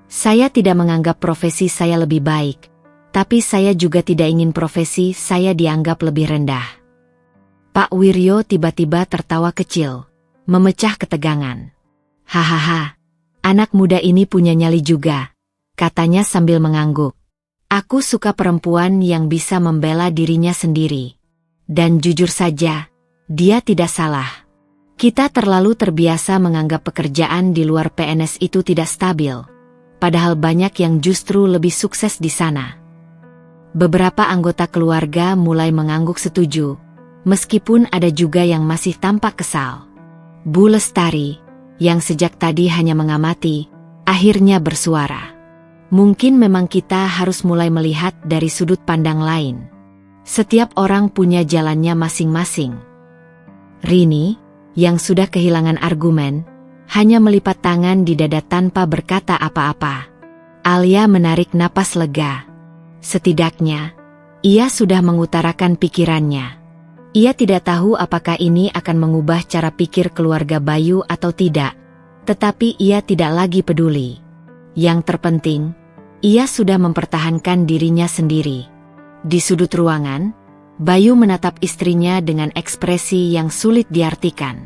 Saya tidak menganggap profesi saya lebih baik, tapi saya juga tidak ingin profesi saya dianggap lebih rendah. Pak Wiryo tiba-tiba tertawa kecil, memecah ketegangan. Hahaha, anak muda ini punya nyali juga, katanya sambil mengangguk. Aku suka perempuan yang bisa membela dirinya sendiri. Dan jujur saja, dia tidak salah. Kita terlalu terbiasa menganggap pekerjaan di luar PNS itu tidak stabil, padahal banyak yang justru lebih sukses di sana. Beberapa anggota keluarga mulai mengangguk setuju, meskipun ada juga yang masih tampak kesal. Bu Lestari, yang sejak tadi hanya mengamati, akhirnya bersuara. Mungkin memang kita harus mulai melihat dari sudut pandang lain. Setiap orang punya jalannya masing-masing. Rini, yang sudah kehilangan argumen, hanya melipat tangan di dada tanpa berkata apa-apa. Alia menarik napas lega. Setidaknya, ia sudah mengutarakan pikirannya. Ia tidak tahu apakah ini akan mengubah cara pikir keluarga Bayu atau tidak, tetapi ia tidak lagi peduli. Yang terpenting, ia sudah mempertahankan dirinya sendiri. Di sudut ruangan, Bayu menatap istrinya dengan ekspresi yang sulit diartikan.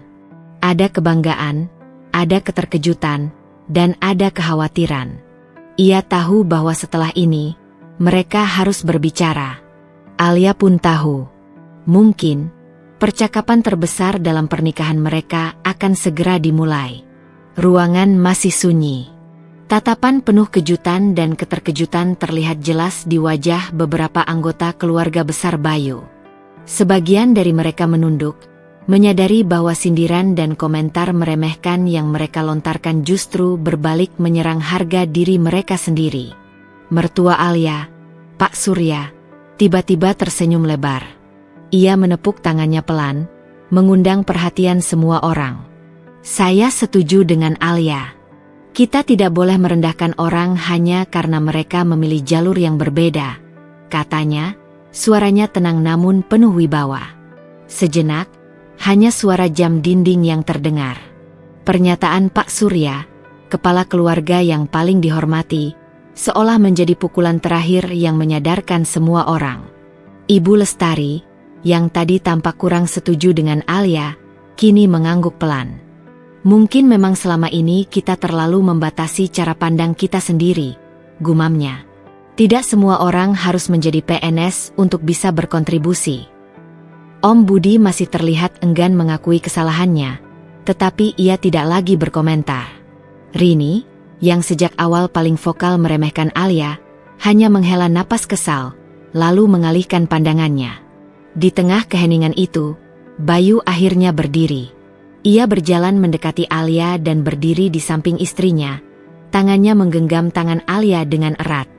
Ada kebanggaan, ada keterkejutan, dan ada kekhawatiran. Ia tahu bahwa setelah ini, mereka harus berbicara. Alia pun tahu, mungkin, percakapan terbesar dalam pernikahan mereka akan segera dimulai. Ruangan masih sunyi. Tatapan penuh kejutan dan keterkejutan terlihat jelas di wajah beberapa anggota keluarga besar Bayu. Sebagian dari mereka menunduk, menyadari bahwa sindiran dan komentar meremehkan yang mereka lontarkan justru berbalik menyerang harga diri mereka sendiri. Mertua Alia, Pak Surya, tiba-tiba tersenyum lebar. Ia menepuk tangannya pelan, mengundang perhatian semua orang. Saya setuju dengan Alia. Kita tidak boleh merendahkan orang hanya karena mereka memilih jalur yang berbeda, katanya, suaranya tenang namun penuh wibawa. Sejenak, hanya suara jam dinding yang terdengar. Pernyataan Pak Surya, kepala keluarga yang paling dihormati, seolah menjadi pukulan terakhir yang menyadarkan semua orang. Ibu Lestari, yang tadi tampak kurang setuju dengan Alia, kini mengangguk pelan. Mungkin memang selama ini kita terlalu membatasi cara pandang kita sendiri, gumamnya. Tidak semua orang harus menjadi PNS untuk bisa berkontribusi. Om Budi masih terlihat enggan mengakui kesalahannya, tetapi ia tidak lagi berkomentar. Rini, yang sejak awal paling vokal meremehkan Alia, hanya menghela napas kesal, lalu mengalihkan pandangannya. Di tengah keheningan itu, Bayu akhirnya berdiri. Ia berjalan mendekati Alia dan berdiri di samping istrinya. Tangannya menggenggam tangan Alia dengan erat.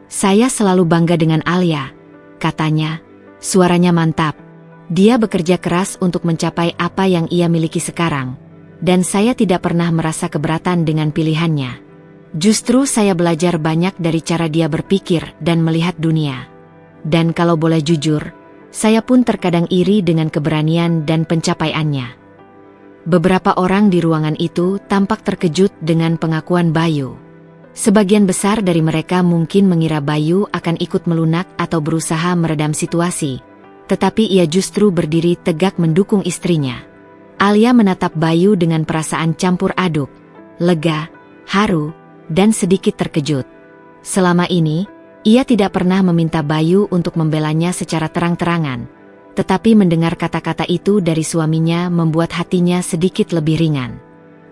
Saya selalu bangga dengan Alia, katanya. Suaranya mantap. Dia bekerja keras untuk mencapai apa yang ia miliki sekarang. Dan saya tidak pernah merasa keberatan dengan pilihannya. Justru saya belajar banyak dari cara dia berpikir dan melihat dunia. Dan kalau boleh jujur, saya pun terkadang iri dengan keberanian dan pencapaiannya. Beberapa orang di ruangan itu tampak terkejut dengan pengakuan Bayu. Sebagian besar dari mereka mungkin mengira Bayu akan ikut melunak atau berusaha meredam situasi, tetapi ia justru berdiri tegak mendukung istrinya. Alia menatap Bayu dengan perasaan campur aduk, lega, haru, dan sedikit terkejut. Selama ini, ia tidak pernah meminta Bayu untuk membelanya secara terang-terangan. Tetapi mendengar kata-kata itu dari suaminya membuat hatinya sedikit lebih ringan.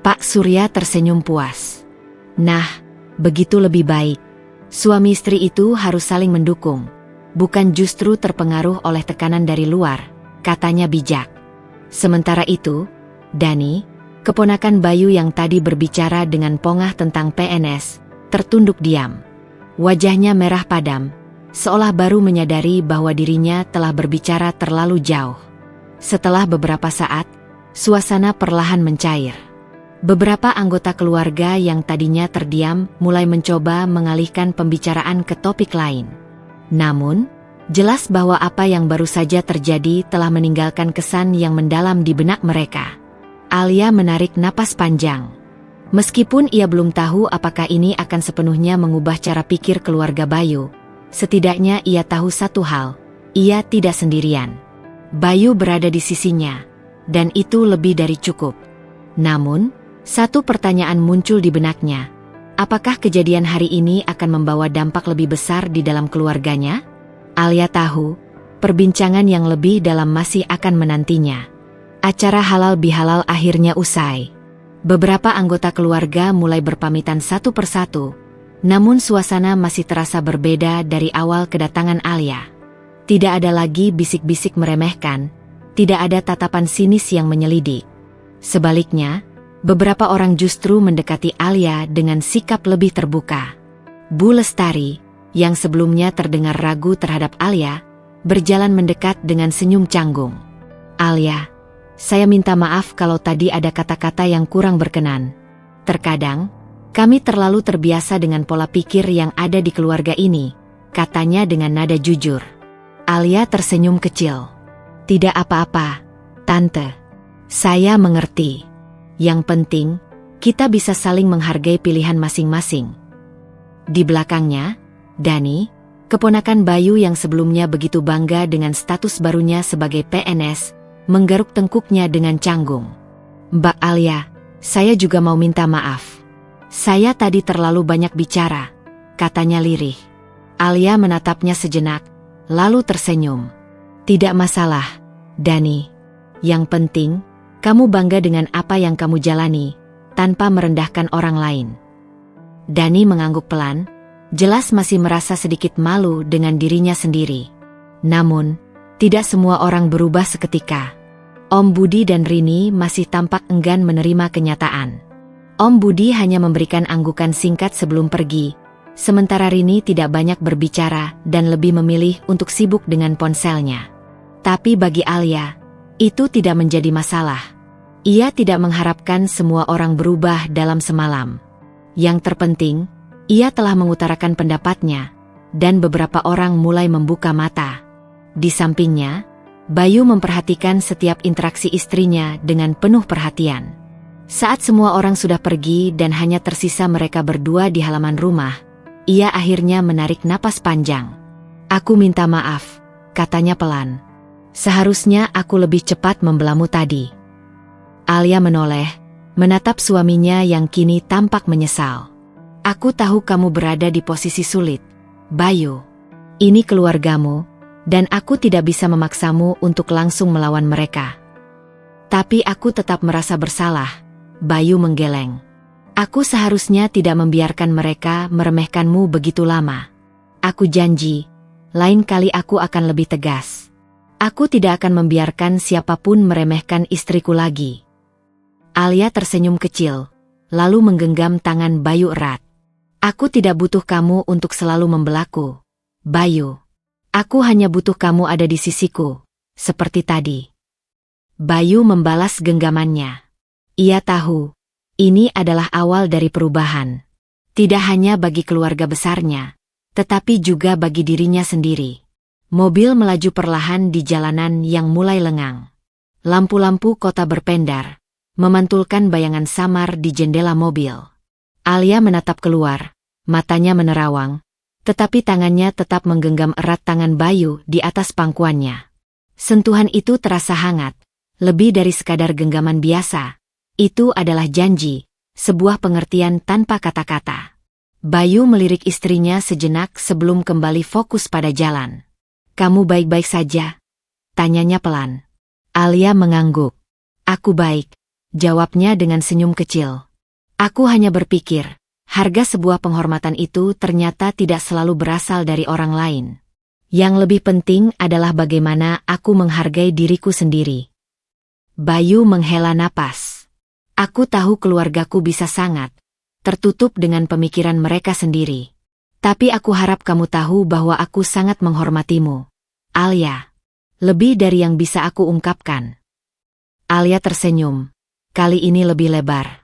Pak Surya tersenyum puas. Nah, begitu lebih baik. Suami istri itu harus saling mendukung, bukan justru terpengaruh oleh tekanan dari luar, katanya bijak. Sementara itu, Dani, keponakan Bayu yang tadi berbicara dengan pongah tentang PNS, tertunduk diam. Wajahnya merah padam, seolah baru menyadari bahwa dirinya telah berbicara terlalu jauh. Setelah beberapa saat, suasana perlahan mencair. Beberapa anggota keluarga yang tadinya terdiam mulai mencoba mengalihkan pembicaraan ke topik lain. Namun, jelas bahwa apa yang baru saja terjadi telah meninggalkan kesan yang mendalam di benak mereka. Alia menarik napas panjang. Meskipun ia belum tahu apakah ini akan sepenuhnya mengubah cara pikir keluarga Bayu, setidaknya ia tahu satu hal, ia tidak sendirian. Bayu berada di sisinya, dan itu lebih dari cukup. Namun, satu pertanyaan muncul di benaknya. Apakah kejadian hari ini akan membawa dampak lebih besar di dalam keluarganya? Alia tahu, perbincangan yang lebih dalam masih akan menantinya. Acara halal bihalal akhirnya usai. Beberapa anggota keluarga mulai berpamitan satu persatu, namun suasana masih terasa berbeda dari awal kedatangan Alia. Tidak ada lagi bisik-bisik meremehkan, tidak ada tatapan sinis yang menyelidik. Sebaliknya, beberapa orang justru mendekati Alia dengan sikap lebih terbuka. Bu Lestari, yang sebelumnya terdengar ragu terhadap Alia, berjalan mendekat dengan senyum canggung. "Alia, saya minta maaf kalau tadi ada kata-kata yang kurang berkenan. Terkadang, kami terlalu terbiasa dengan pola pikir yang ada di keluarga ini," katanya dengan nada jujur. Alia tersenyum kecil. "Tidak apa-apa, Tante. Saya mengerti. Yang penting, kita bisa saling menghargai pilihan masing-masing." Di belakangnya, Dani, keponakan Bayu yang sebelumnya begitu bangga dengan status barunya sebagai PNS, menggaruk tengkuknya dengan canggung. "Mbak Alia, saya juga mau minta maaf. Saya tadi terlalu banyak bicara," katanya lirih. Alia menatapnya sejenak, lalu tersenyum. "Tidak masalah, Dani. Yang penting, kamu bangga dengan apa yang kamu jalani, tanpa merendahkan orang lain." Dani mengangguk pelan, jelas masih merasa sedikit malu dengan dirinya sendiri. Namun, tidak semua orang berubah seketika. Om Budi dan Rini masih tampak enggan menerima kenyataan. Om Budi hanya memberikan anggukan singkat sebelum pergi, sementara Rini tidak banyak berbicara dan lebih memilih untuk sibuk dengan ponselnya. Tapi bagi Alia, itu tidak menjadi masalah. Ia tidak mengharapkan semua orang berubah dalam semalam. Yang terpenting, ia telah mengutarakan pendapatnya, dan beberapa orang mulai membuka mata. Di sampingnya, Bayu memperhatikan setiap interaksi istrinya dengan penuh perhatian. Saat semua orang sudah pergi dan hanya tersisa mereka berdua di halaman rumah, ia akhirnya menarik napas panjang. "Aku minta maaf," katanya pelan. "Seharusnya aku lebih cepat membelamu tadi." Alia menoleh, menatap suaminya yang kini tampak menyesal. "Aku tahu kamu berada di posisi sulit, Bayu. Ini keluargamu, dan aku tidak bisa memaksamu untuk langsung melawan mereka. Tapi aku tetap merasa bersalah," Bayu menggeleng. "Aku seharusnya tidak membiarkan mereka meremehkanmu begitu lama. Aku janji, lain kali aku akan lebih tegas. Aku tidak akan membiarkan siapapun meremehkan istriku lagi." Alia tersenyum kecil, lalu menggenggam tangan Bayu erat. "Aku tidak butuh kamu untuk selalu membelaku, Bayu. Aku hanya butuh kamu ada di sisiku, seperti tadi." Bayu membalas genggamannya. Ia tahu, ini adalah awal dari perubahan. Tidak hanya bagi keluarga besarnya, tetapi juga bagi dirinya sendiri. Mobil melaju perlahan di jalanan yang mulai lengang. Lampu-lampu kota berpendar, memantulkan bayangan samar di jendela mobil. Alia menatap keluar, matanya menerawang, tetapi tangannya tetap menggenggam erat tangan Bayu di atas pangkuannya. Sentuhan itu terasa hangat, lebih dari sekadar genggaman biasa. Itu adalah janji, sebuah pengertian tanpa kata-kata. Bayu melirik istrinya sejenak sebelum kembali fokus pada jalan. "Kamu baik-baik saja?" tanyanya pelan. Alia mengangguk. "Aku baik," jawabnya dengan senyum kecil. "Aku hanya berpikir, harga sebuah penghormatan itu ternyata tidak selalu berasal dari orang lain. Yang lebih penting adalah bagaimana aku menghargai diriku sendiri." Bayu menghela napas. "Aku tahu keluargaku bisa sangat tertutup dengan pemikiran mereka sendiri. Tapi aku harap kamu tahu bahwa aku sangat menghormatimu, Alia. Lebih dari yang bisa aku ungkapkan." Alia tersenyum, kali ini lebih lebar.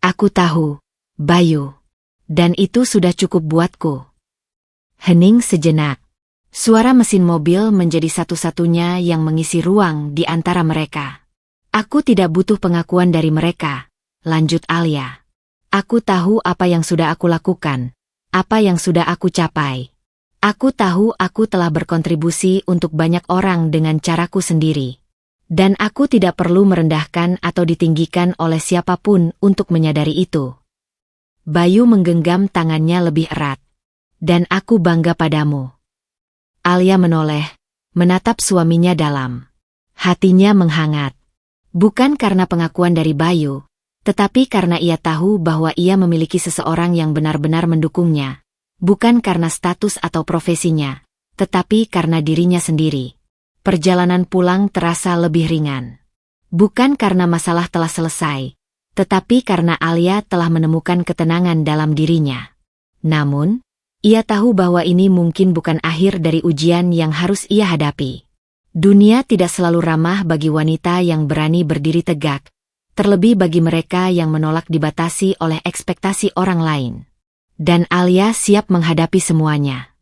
Aku tahu, Bayu. Dan itu sudah cukup buatku. Hening sejenak. Suara mesin mobil menjadi satu-satunya yang mengisi ruang di antara mereka. Aku tidak butuh pengakuan dari mereka, lanjut Alia. Aku tahu apa yang sudah aku lakukan, apa yang sudah aku capai. Aku tahu aku telah berkontribusi untuk banyak orang dengan caraku sendiri. Dan aku tidak perlu merendahkan atau ditinggikan oleh siapapun untuk menyadari itu. Bayu menggenggam tangannya lebih erat. Dan aku bangga padamu. Alia menoleh, menatap suaminya dalam. Hatinya menghangat. Bukan karena pengakuan dari Bayu, tetapi karena ia tahu bahwa ia memiliki seseorang yang benar-benar mendukungnya. Bukan karena status atau profesinya, tetapi karena dirinya sendiri. Perjalanan pulang terasa lebih ringan. Bukan karena masalah telah selesai, tetapi karena Alia telah menemukan ketenangan dalam dirinya. Namun, ia tahu bahwa ini mungkin bukan akhir dari ujian yang harus ia hadapi. Dunia tidak selalu ramah bagi wanita yang berani berdiri tegak, terlebih bagi mereka yang menolak dibatasi oleh ekspektasi orang lain. Dan Alia siap menghadapi semuanya.